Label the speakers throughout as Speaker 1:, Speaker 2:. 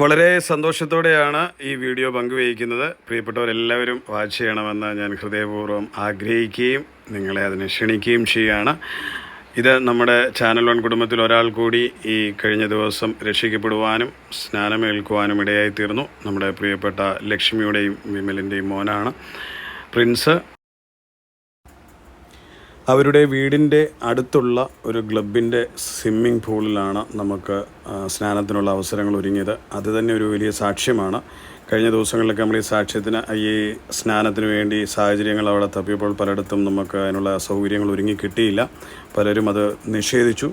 Speaker 1: വളരെ സന്തോഷത്തോടെയാണ് ഈ വീഡിയോ പങ്കുവയ്ക്കുന്നത്. പ്രിയപ്പെട്ടവരെല്ലാവരും വാച്ച് ചെയ്യണമെന്ന് ഞാൻ ഹൃദയപൂർവ്വം ആഗ്രഹിക്കുകയും നിങ്ങളെ അതിന് ക്ഷണിക്കുകയും ചെയ്യുകയാണ്. ഇത് നമ്മുടെ ചാനൽ വൺ കുടുംബത്തിൽ ഒരാൾ കൂടി ഈ കഴിഞ്ഞ ദിവസം രക്ഷിക്കപ്പെടുവാനും സ്നാനമേൽക്കുവാനും ഇടയായിത്തീർന്നു. നമ്മുടെ പ്രിയപ്പെട്ട ലക്ഷ്മിയുടെയും വിമലിൻ്റെയും മോനാണ് പ്രിൻസ്. അവരുടെ വീടിൻ്റെ അടുത്തുള്ള ഒരു ക്ലബിൻ്റെ സ്വിമ്മിംഗ് പൂളിലാണ് നമുക്ക് സ്നാനത്തിനുള്ള അവസരങ്ങൾ ഒരുങ്ങിയത്. അത് തന്നെ ഒരു വലിയ സാക്ഷ്യമാണ്. കഴിഞ്ഞ ദിവസങ്ങളിലൊക്കെ നമ്മൾ ഈ സാക്ഷ്യത്തിന് ഈ സ്നാനത്തിന് വേണ്ടി സാഹചര്യങ്ങൾ അവിടെ തപ്പിയപ്പോൾ പലയിടത്തും നമുക്ക് അതിനുള്ള സൗകര്യങ്ങൾ ഒരുങ്ങി കിട്ടിയില്ല. പലരും അത് നിഷേധിച്ചു.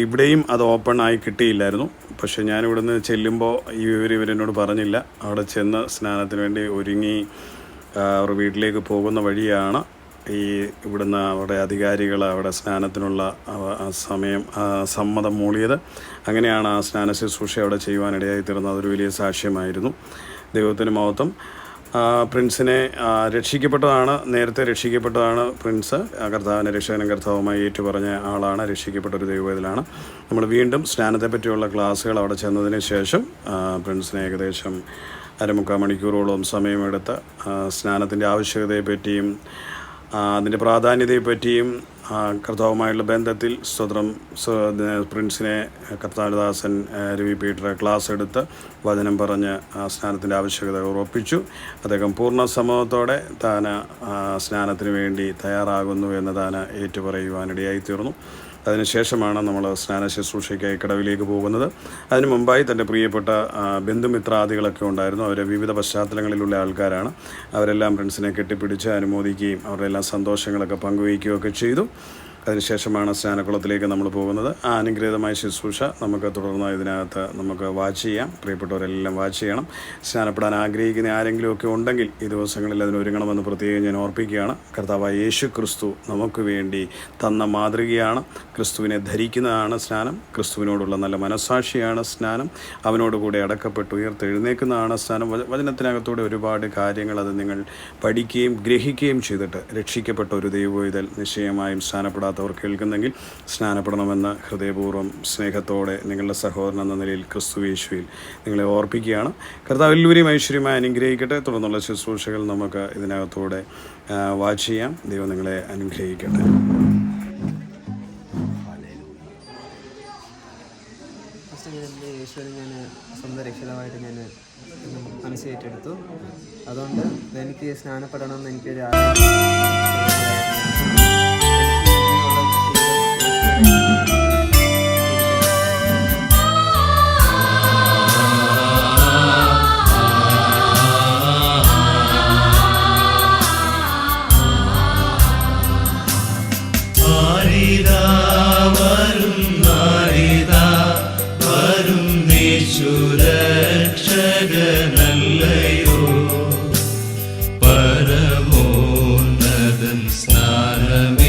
Speaker 1: ഇവിടെയും അത് ഓപ്പൺ ആയി കിട്ടിയില്ലായിരുന്നു. പക്ഷേ ഞാനിവിടുന്ന് ചെല്ലുമ്പോൾ ഈ ഇവരെന്നോട് പറഞ്ഞില്ല. അവിടെ ചെന്ന് സ്നാനത്തിന് വേണ്ടി ഒരുങ്ങി അവർ വീട്ടിലേക്ക് പോകുന്ന വഴിയാണ് ഇവിടുന്ന് അവിടെ അധികാരികൾ അവിടെ സ്നാനത്തിനുള്ള സമ്മതം മൂളിയത്. അങ്ങനെയാണ് ആ സ്നാന ശുശ്രൂഷ അവിടെ ചെയ്യുവാനിടയായി തീർന്നത്. അതൊരു വലിയ സാക്ഷ്യമായിരുന്നു. ദൈവത്തിന് മഹത്വം. പ്രിൻസിനെ നേരത്തെ രക്ഷിക്കപ്പെട്ടതാണ് പ്രിൻസ്. കർത്താവിനെ രക്ഷകനും കർത്താവുമായി ഏറ്റുപറഞ്ഞ ആളാണ്, രക്ഷിക്കപ്പെട്ട ഒരു ദൈവത്തിലാണ്. നമ്മൾ വീണ്ടും സ്നാനത്തെ പറ്റിയുള്ള ക്ലാസ്സുകൾ അവിടെ ചെന്നതിന് ശേഷം പ്രിൻസിനെ ഏകദേശം 1/4 മണിക്കൂറോളം സമയമെടുത്ത് സ്നാനത്തിൻ്റെ ആവശ്യകതയെപ്പറ്റിയും അതിൻ്റെ പ്രാധാന്യതയെപ്പറ്റിയും കർത്താവുമായുള്ള ബന്ധത്തിൽ പ്രിൻസിനെ കർത്താവദാസൻ രവി പീറ്റർ ക്ലാസ് എടുത്ത് വചനം പറഞ്ഞ് സ്നാനത്തിൻ്റെ ആവശ്യകത ഉറപ്പിച്ചു. അദ്ദേഹം പൂർണ്ണ സമ്മതത്തോടെ താൻ സ്നാനത്തിന് വേണ്ടി തയ്യാറാകുന്നു എന്ന് താൻ ഏറ്റുപറയുവാനിടയായിത്തീർന്നു. അതിനുശേഷമാണ് നമ്മൾ സ്നാന ശുശ്രൂഷയ്ക്കായി കടവിലേക്ക് പോകുന്നത്. അതിനു മുമ്പായി തൻ്റെ പ്രിയപ്പെട്ട ബന്ധുമിത്രാദികളൊക്കെ ഉണ്ടായിരുന്നു. അവർ വിവിധ പശ്ചാത്തലങ്ങളിലുള്ള ആൾക്കാരാണ്. അവരെല്ലാം പ്രിൻസിനെ കെട്ടിപ്പിടിച്ച് അനുമോദിക്കുകയും അവരുടെ എല്ലാ സന്തോഷങ്ങളൊക്കെ പങ്കുവയ്ക്കുകയൊക്കെ ചെയ്തു. അതിനുശേഷമാണ് സ്നാനക്കുളത്തിലേക്ക് നമ്മൾ പോകുന്നത്. ആ അനുഗ്രഹീതമായ ശുശ്രൂഷ നമുക്ക് തുടർന്ന് ഇതിനകത്ത് നമുക്ക് വാച്ച് ചെയ്യാം. പ്രിയപ്പെട്ടവരെല്ലാം വാച്ച് ചെയ്യണം. സ്നാനപ്പെടാൻ ആഗ്രഹിക്കുന്ന ആരെങ്കിലുമൊക്കെ ഉണ്ടെങ്കിൽ ഈ ദിവസങ്ങളിൽ അതിനൊരുങ്ങണമെന്ന് പ്രത്യേകം ഞാൻ ഓർപ്പിക്കുകയാണ്. കർത്താവായ യേശു ക്രിസ്തു നമുക്ക് വേണ്ടി തന്ന മാതൃകയാണ്. ക്രിസ്തുവിനെ ധരിക്കുന്നതാണ് സ്നാനം. ക്രിസ്തുവിനോടുള്ള നല്ല മനസ്സാക്ഷിയാണ് സ്നാനം. അവനോടുകൂടെ അടക്കപ്പെട്ട് ഉയർത്തെഴുന്നേൽക്കുന്നതാണ് സ്നാനം. വചനത്തിനകത്തൂടെ ഒരുപാട് കാര്യങ്ങൾ അത് നിങ്ങൾ പഠിക്കുകയും ഗ്രഹിക്കുകയും ചെയ്തിട്ട് രക്ഷിക്കപ്പെട്ട ഒരു ദൈവവേദൽ നിശ്ചയമായും സ്നാനപ്പെടാത്തവർ കേൾക്കുന്നെങ്കിൽ സ്നാനപ്പെടണമെന്ന് ഹൃദയപൂർവ്വം സ്നേഹത്തോടെ നിങ്ങളുടെ സഹോദരൻ എന്ന നിലയിൽ ക്രിസ്തു യേശുവിൽ നിങ്ങളെ ഓർപ്പിക്കുകയാണ്. കർത്താവ് എല്ലാവരെയും ഐശ്വര്യമായി അനുഗ്രഹിക്കട്ടെ. തുടർന്നുള്ള ശുശ്രൂഷകൾ നമുക്ക് ഇതിനകത്തൂടെ വാച്ച് ചെയ്യാം. ദൈവം നിങ്ങളെ അനുഗ്രഹിക്കട്ടെ.
Speaker 2: യേശുവിനെ ഞാൻ സ്വന്തം രക്ഷിതാവായിട്ട് ഞാൻ മനസ്സിലേറ്റെടുത്തു. അതുകൊണ്ട് എനിക്ക് സ്നാനപ്പെടണമെന്ന് എനിക്കൊരു
Speaker 3: രക്ഷകനല്ലയോ പരമോന്നതൻ സ്നാനമേൽക്കുവാൻ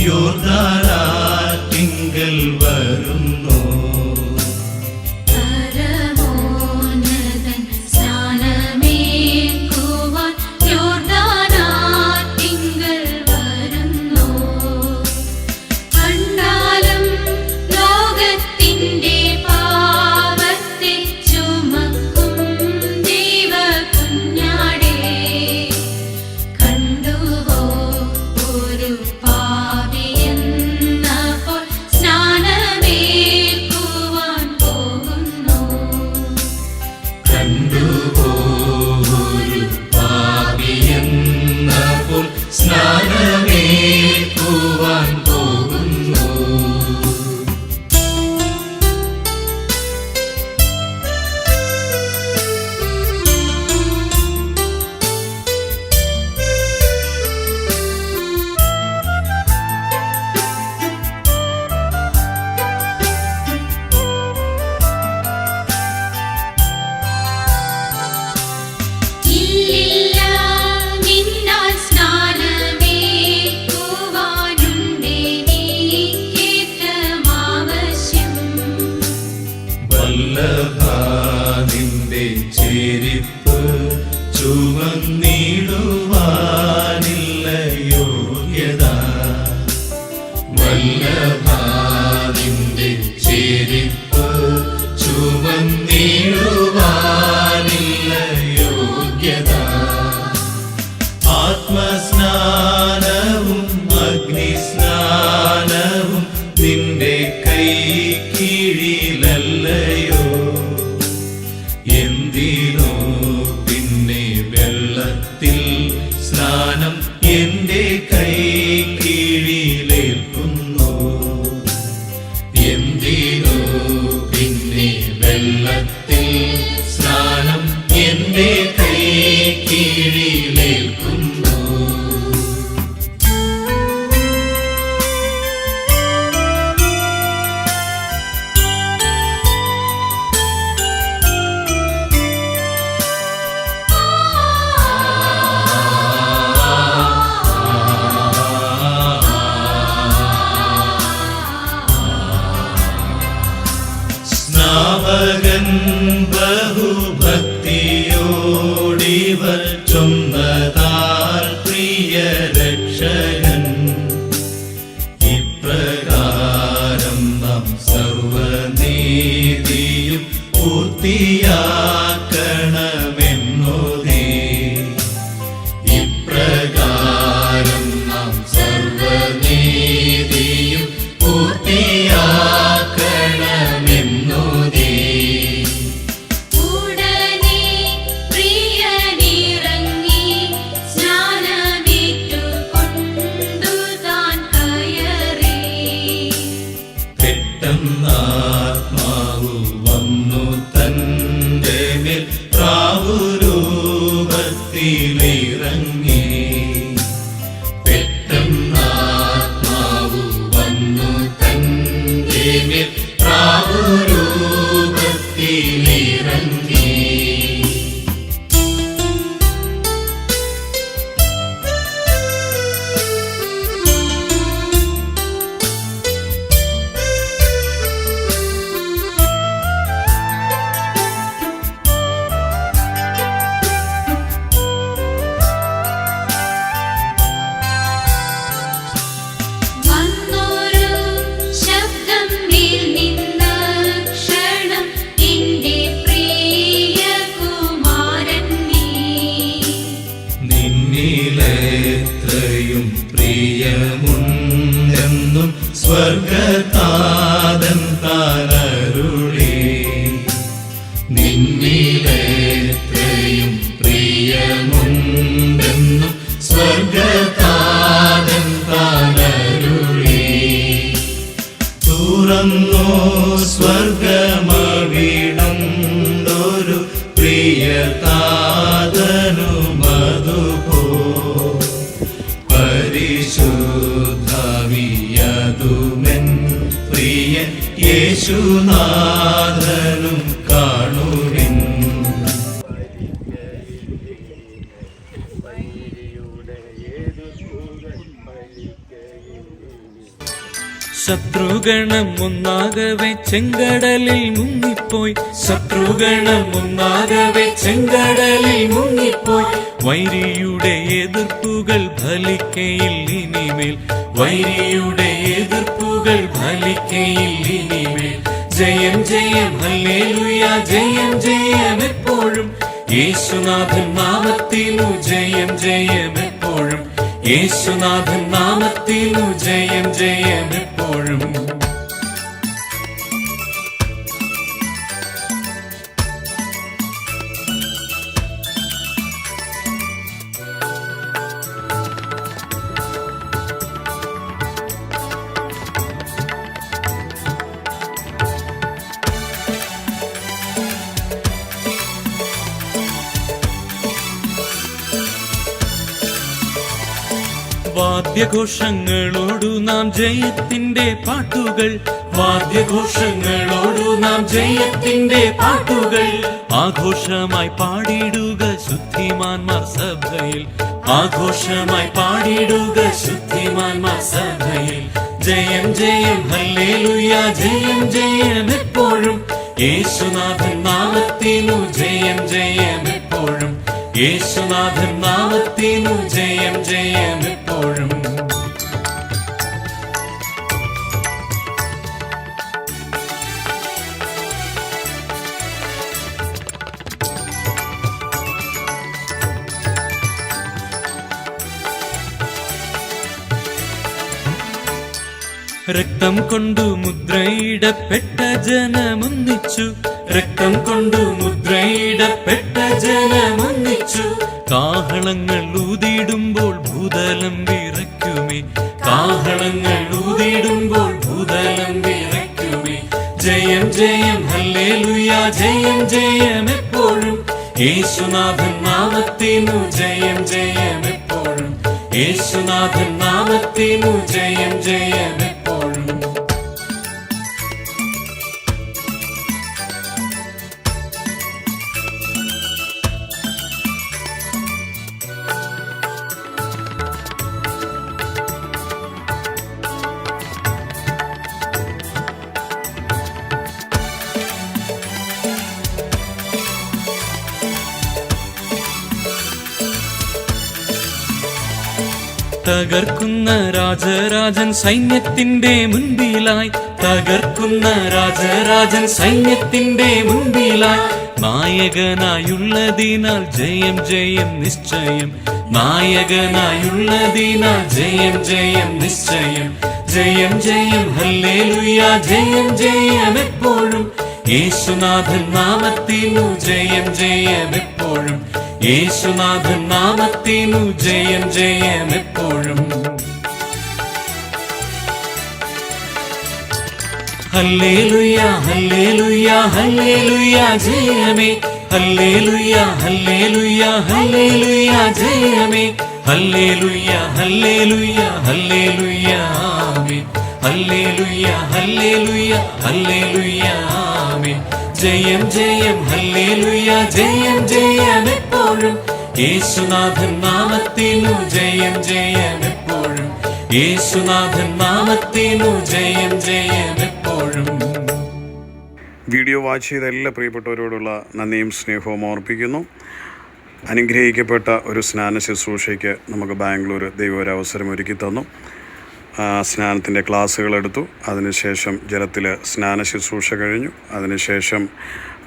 Speaker 3: യോർദാനാറ്റിങ്കൽ വരുന്നു. നിന്റെ ചെരിപ്പ് ചുമന്നിടുവാനില്ല യോഗ്യത. വല്ലഭാ നിന്റെ ചെരിപ്പ് ചുമന്ന കയ്യിലല്ലയോ, എന്തിനോ പിന്നെ വെള്ളത്തിൽ സ്നാനം എന്റെ കൈ കീഴിലേൽക്കുന്നു. എന്തിനോ പിന്നെ വെള്ളത്തിൽ സ്നാനം എന്റെ കൈ കീഴിലേൽക്കുന്നു. സ്നാപകൻ ബഹുഭക്തിയോടിവർ ചൊന്നതാൽ പ്രിയ രക്ഷകൻ, ഇപ്രകാരം നാം സർവനീതിയും പൂർത്തിയാക്കണമെന്നോരേ. ഇപ്രകാരം നാം സർവനീതിയും പൂർത്തിയാക്കണമെന്നോരേ.
Speaker 4: ഉടനെ പ്രിയനിറങ്ങി സ്നാനമേറ്റുകൊണ്ടു താൻ കയറി.
Speaker 3: പെട്ടെന്നാത്മാവു വന്നു തന്റെ മേൽ പ്രാവുരൂപത്തിലിറങ്ങി. പെട്ടെന്നാത്മാവു വന്നു തന്റെ മേൽ പ്രാവുരൂപത്തിലിറങ്ങി.
Speaker 4: വന്നൊരു ശബ്ദം മേൽ നിന്ന് ക്ഷണം എന്റെ പ്രിയകുമാരൻ നീ.
Speaker 3: നിന്നിലെത്രയും പ്രിയമുണ്ടെന്നും സ്വർഗതാതൻ താനരുളി. നിന്നിലെത്രയും പ്രിയമുണ്ടെന്നും സ്വർഗതാതൻ താനരുളി. തുറന്നോ സ്വർഗമവിടുന്നൊരു പ്രിയതാതനുമതുപോ. പരിശുദ്ധാവിയതുമെൻ പ്രിയൻ യേശുനാഥനും കാണുവിൻ.
Speaker 5: ശത്രുഗണം ഒന്നാകവെ ചെങ്കടലിൽ മുങ്ങിപ്പോയി. ശത്രുഗണം ഒന്നാകവെ ചെങ്കടലിൽ മുങ്ങിപ്പോയി. വൈരിയുടെ എതിർപ്പുകൾ ഫലിക്കയിൽ ഇനിമേൽ. വൈരിയുടെ എതിർപ്പുകൾ ഫലിക്കയിൽ ഇനിമേൽ. ജയം ജയം ഹല്ലേലൂയ, ജയം ജയം എപ്പോഴും. യേശുനാഥൻ നാമത്തിനു ജയം ജയം എപ്പോഴും. യേശുനാഥൻ നാമത്തിനു ജയം ജയം എപ്പോഴും. വാദ്യഘോഷങ്ങളോടു നാം ജയത്തിന്റെ പാട്ടുകൾ. വാദ്യഘോഷങ്ങളോടു നാം ജയത്തിന്റെ പാട്ടുകൾ. ആഘോഷമായി പാടിടുക ശുദ്ധിമാന്മാർ സഭയിൽ. ആഘോഷമായി പാടിടുക ശുദ്ധിമാന്മാർ സഭയിൽ. ജയം ജയം ഹല്ലേലൂയ, ജയം ജയം എപ്പോഴും. യേശുനാഥൻ നാമത്തിനു ജയം ജയം എപ്പോഴും. യേശുനാഥൻ നാമത്തിനു ജയം ജയം എപ്പോഴും. രക്തം കൊണ്ടു മുദ്രയിടപ്പെട്ട ജനമൊന്നിച്ചു, രക്തം കൊണ്ടു മുദ്രയിടപ്പെട്ട ജനമൊന്നിച്ചു. കാഹളങ്ങൾ ഊതിടുമ്പോൾ ഭൂതലം വിറയ്ക്കുമേ, കാഹളങ്ങൾ ഊതിടുമ്പോൾ ഭൂതലം വിറയ്ക്കുമേ. ജയം ജയം ഹല്ലേലൂയ, ജയം ജയം എപ്പോഴും യേശുനാഥൻ നാമത്തിനു ജയം ജയം എപ്പോഴും, യേശുനാഥൻ നാമത്തിനു ജയം ജയം എപ്പോഴും. തകർക്കുന്ന രാജരാജൻ സൈന്യത്തിന്റെ മുൻപിലായി, തകർക്കുന്ന രാജരാജൻ സൈന്യത്തിന്റെ മുൻപിലായി. നായകനായുള്ളതിനാൽ ജയം ജയം നിശ്ചയം, നായകനായുള്ളതിനാൽ ജയം ജയം നിശ്ചയം. ജയം ജയം ഹല്ലേലൂയ, ജയം ജയം എപ്പോഴും യേശുനാഥൻ നാമത്തിനു ജയം ജയം എപ്പോഴും, യേശുനാഥൻ നാമത്തിനു ജയം ജയം എപ്പോഴും. ഹല്ലേലൂയ ഹല്ലേലൂയ ഹല്ലേലൂയ ജയമേ, ഹല്ലേലൂയ ഹല്ലേലൂയ ഹല്ലേലൂയ ജയമേ. ഹല്ലേലൂയ ഹല്ലേലൂയ ഹല്ലേലൂയ ആമേൻ, ഹല്ലേലൂയ ഹല്ലേലൂയ ഹല്ലേലൂയ ആമേൻ. ജയം ജയം ഹല്ലേലൂയ, ജയം ജയം എപ്പോഴും യേശുനാഥൻ നാമത്തിനു ജയം ജയം എപ്പോഴും, യേശുനാഥൻ നാമത്തിനു ജയം ജയം എപ്പോഴും.
Speaker 1: വീഡിയോ വാച്ച് ചെയ്ത എല്ലാ പ്രിയപ്പെട്ടവരോടുള്ള നന്ദിയും സ്നേഹവും ഓർപ്പിക്കുന്നു. അനുഗ്രഹിക്കപ്പെട്ട ഒരു സ്നാന ശുശ്രൂഷയ്ക്ക് നമുക്ക് ബാംഗ്ലൂർ ദൈവം ഒരു അവസരം ഒരുക്കി തന്നു. സ്നാനത്തിൻ്റെ ക്ലാസ്സുകളെടുത്തു. അതിനുശേഷം ജലത്തിൽ സ്നാന ശുശ്രൂഷ കഴിഞ്ഞു. അതിനുശേഷം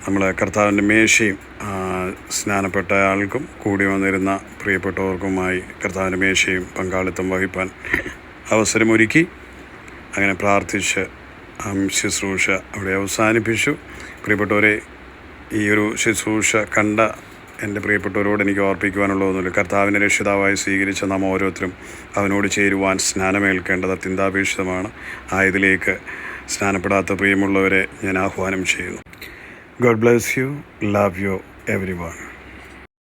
Speaker 1: നമ്മൾ കർത്താവിൻ്റെ മേശയും സ്നാനപ്പെട്ട ആൾക്കും കൂടി വന്നിരുന്ന പ്രിയപ്പെട്ടവർക്കുമായി കർത്താവിൻ്റെ മേശയും പങ്കാളിത്തം വഹിപ്പാൻ അവസരമൊരുക്കി. അങ്ങനെ പ്രാർത്ഥിച്ച് ശുശ്രൂഷ അവിടെ അവസാനിപ്പിച്ചു. പ്രിയപ്പെട്ടവരെ, ഈ ഒരു ശുശ്രൂഷ കണ്ട എൻ്റെ പ്രിയപ്പെട്ടവരോട് എനിക്ക് ഓർപ്പിക്കുവാനുള്ളതൊന്നുമില്ല. കർത്താവിനെ രക്ഷിതാവായി സ്വീകരിച്ച നാം ഓരോരുത്തരും അവനോട് ചേരുവാൻ സ്നാനമേൽക്കേണ്ടത് അത്യന്താപേക്ഷിതമാണ്. ആയതിലേക്ക് സ്നാനപ്പെടാത്ത പ്രിയമുള്ളവരെ ഞാൻ ആഹ്വാനം ചെയ്യുന്നു. God bless you. Love you everyone.